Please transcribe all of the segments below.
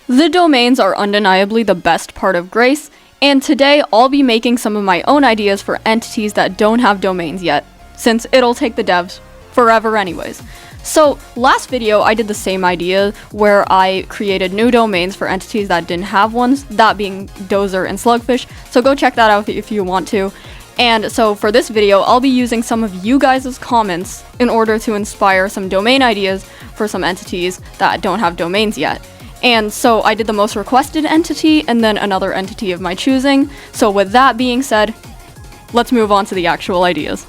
The domains are undeniably the best part of Grace, and today I'll be making some of my own ideas for entities that don't have domains yet, since it'll take the devs forever anyways. So last video I did the same idea where I created new domains for entities that didn't have ones, that being Dozer and Slugfish, so go check that out if you want to. And so for this video, I'll be using some of you guys' comments in order to inspire some domain ideas for some entities that don't have domains yet. And so I did the most requested entity and then another entity of my choosing. So with that being said, let's move on to the actual ideas.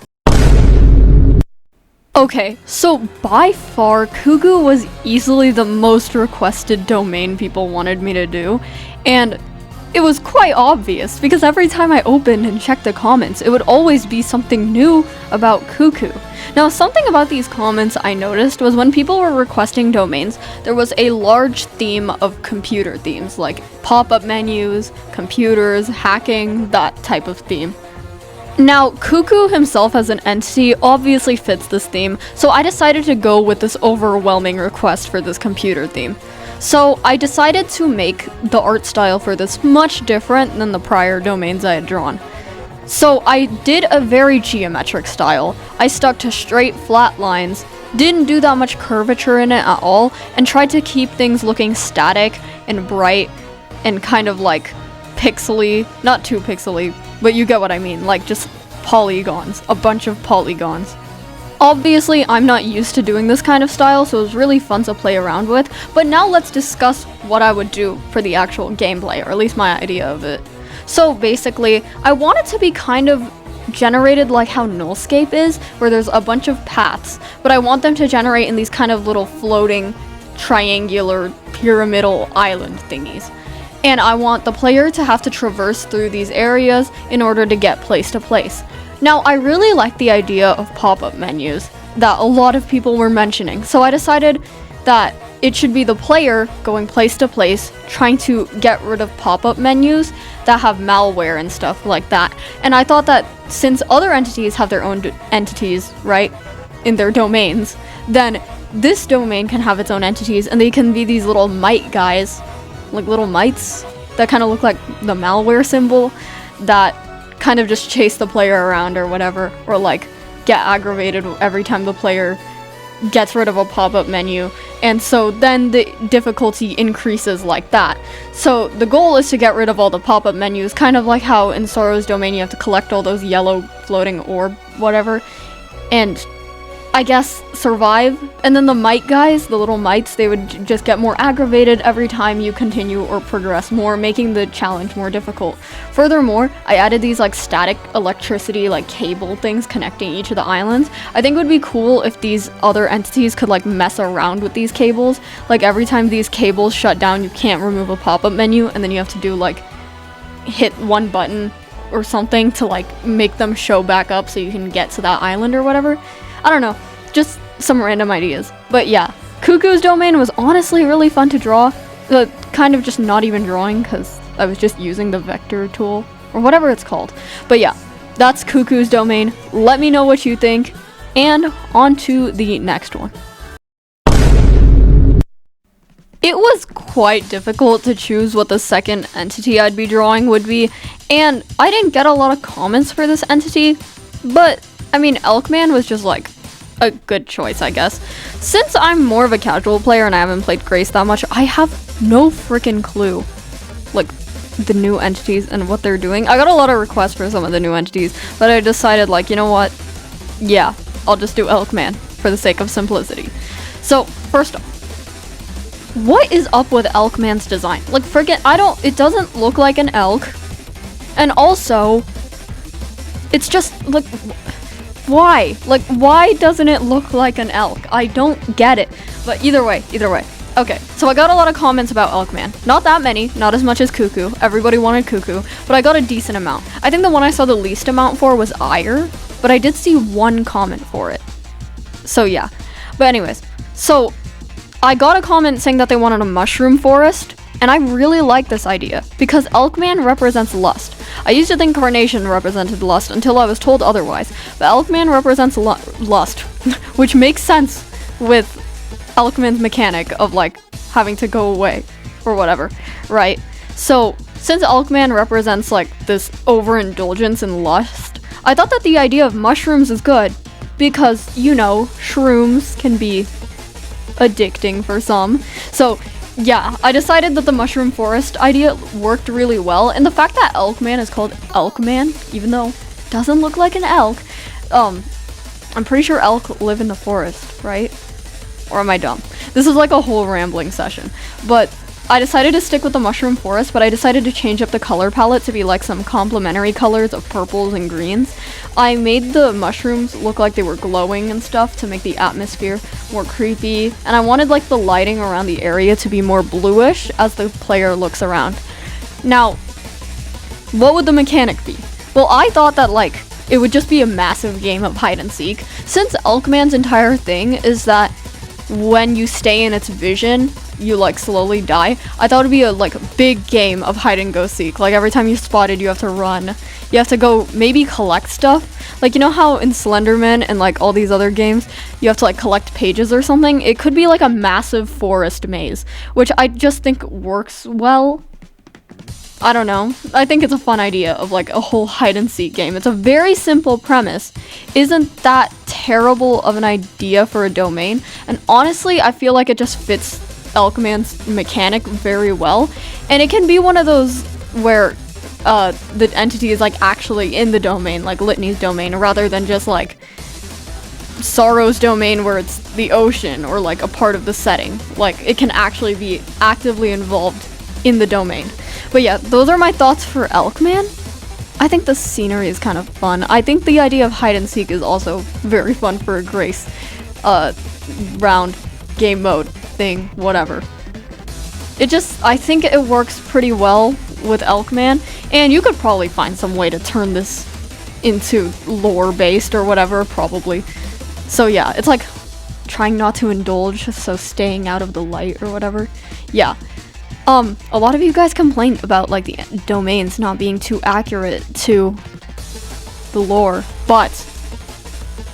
Okay, so by far, Cuckoo was easily the most requested domain people wanted me to do, and it was quite obvious because every time I opened and checked the comments, it would always be something new about Cuckoo. Now, something about these comments I noticed was when people were requesting domains, there was a large theme of computer themes, like pop-up menus, computers, hacking, that type of theme. Now, Cuckoo himself as an entity obviously fits this theme, so I decided to go with this overwhelming request for this computer theme. So I decided to make the art style for this much different than the prior domains I had drawn. So I did a very geometric style. I stuck to straight, flat lines, didn't do that much curvature in it at all, and tried to keep things looking static and bright and kind of like pixely, not too pixely, but you get what I mean, like just polygons, a bunch of polygons. Obviously, I'm not used to doing this kind of style, so it was really fun to play around with, but now let's discuss what I would do for the actual gameplay, or at least my idea of it. So basically, I want it to be kind of generated like how Nullscape is, where there's a bunch of paths, but I want them to generate in these kind of little floating, triangular, pyramidal island thingies. And I want the player to have to traverse through these areas in order to get place to place. Now, I really like the idea of pop-up menus that a lot of people were mentioning, so I decided that it should be the player going place to place, trying to get rid of pop-up menus that have malware and stuff like that. And I thought that since other entities have their own entities, right, in their domains, then this domain can have its own entities, and they can be these little mite guys, like little mites that kind of look like the malware symbol that kind of just chase the player around or whatever, or like get aggravated every time the player gets rid of a pop-up menu, and so then the difficulty increases like that. So the goal is to get rid of all the pop-up menus, kind of like how in Sorrow's domain you have to collect all those yellow floating orb whatever, and I guess survive. And then the mite guys, the little mites, they would just get more aggravated every time you continue or progress more, making the challenge more difficult. Furthermore, I added these like static electricity like cable things connecting each of the islands. I think it would be cool if these other entities could like mess around with these cables. Like every time these cables shut down, you can't remove a pop-up menu, and then you have to do like hit one button or something to like make them show back up so you can get to that island or whatever. I don't know, just some random ideas. But yeah, Cuckoo's domain was honestly really fun to draw. Kind of just not even drawing because I was just using the vector tool or whatever it's called. But yeah, that's Cuckoo's domain. Let me know what you think, and on to the next one. It was quite difficult to choose what the second entity I'd be drawing would be, and I didn't get a lot of comments for this entity, but I mean, Elkman was just like a good choice, I guess. Since I'm more of a casual player and I haven't played Grace that much, I have no freaking clue, like, the new entities and what they're doing. I got a lot of requests for some of the new entities, but I decided, like, you know what? Yeah, I'll just do Elkman for the sake of simplicity. So, first off, what is up with Elkman's design? Like, it doesn't look like an elk, and also, it's just, like, why? Like, why doesn't it look like an elk? I don't get it. But either way. Okay, so I got a lot of comments about Elkman. Not that many, not as much as Cuckoo. Everybody wanted Cuckoo, but I got a decent amount. I think the one I saw the least amount for was Ire, but I did see one comment for it. So yeah. But anyways, so I got a comment saying that they wanted a mushroom forest, and I really like this idea because Elkman represents lust. I used to think Carnation represented lust until I was told otherwise, but Elkman represents lust, which makes sense with Elkman's mechanic of like having to go away. or whatever, right? So since Elkman represents like this overindulgence and lust, I thought that the idea of mushrooms is good because, you know, shrooms can be addicting for some. So yeah, I decided that the mushroom forest idea worked really well, and the fact that Elkman is called Elkman, even though it doesn't look like an elk, I'm pretty sure elk live in the forest, right? Or am I dumb? This is like a whole rambling session, but I decided to stick with the mushroom forest, but I decided to change up the color palette to be like some complementary colors of purples and greens. I made the mushrooms look like they were glowing and stuff to make the atmosphere more creepy, and I wanted like the lighting around the area to be more bluish as the player looks around. Now, what would the mechanic be? Well, I thought that like it would just be a massive game of hide and seek. Since Elkman's entire thing is that when you stay in its vision, you like slowly die, I thought it'd be a like big game of hide and go seek. Like every time you spotted, you have to run. You have to go maybe collect stuff. Like, you know how in Slenderman and like all these other games, you have to like collect pages or something? It could be like a massive forest maze, which I just think works well. I don't know. I think it's a fun idea of like a whole hide and seek game. It's a very simple premise. Isn't that terrible of an idea for a domain? And honestly, I feel like it just fits Elkman's mechanic very well. And it can be one of those where the entity is like actually in the domain, like Litany's domain, rather than just like Sorrow's domain where it's the ocean or like a part of the setting. Like it can actually be actively involved in the domain. But yeah, those are my thoughts for Elkman. I think the scenery is kind of fun. I think the idea of hide and seek is also very fun for a Grace round game mode thing, whatever. I think it works pretty well with Elkman, and you could probably find some way to turn this into lore based or whatever, probably. So yeah, it's like trying not to indulge, so staying out of the light or whatever. Yeah. A lot of you guys complained about like the domains not being too accurate to the lore, but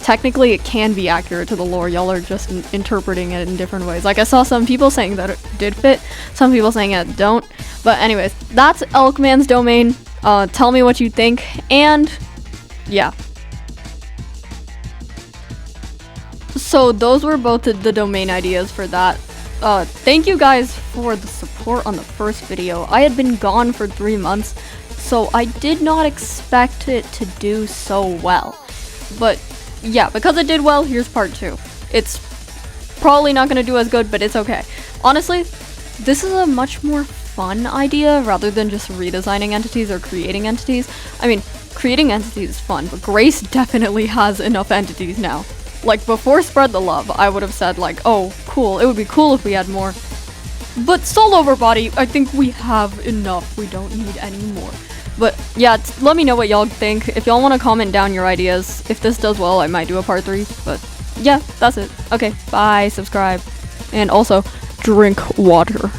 technically it can be accurate to the lore. Y'all are just interpreting it in different ways. Like I saw some people saying that it did fit, some people saying it don't. But anyways, that's Elkman's domain. Tell me what you think, and yeah. So those were both the domain ideas for that. Thank you guys for the support on the first video. I had been gone for 3 months, so I did not expect it to do so well. But yeah, because it did well, here's part 2. It's probably not going to do as good, but it's okay. Honestly, this is a much more fun idea rather than just redesigning entities or creating entities. I mean, creating entities is fun, but Grace definitely has enough entities now. Like, before Spread the Love, I would have said, like, oh, cool, it would be cool if we had more. But Soul Overbody, I think we have enough. We don't need any more. But, yeah, let me know what y'all think. If y'all want to comment down your ideas, if this does well, I might do a part 3. But, yeah, that's it. Okay, bye, subscribe. And also, drink water.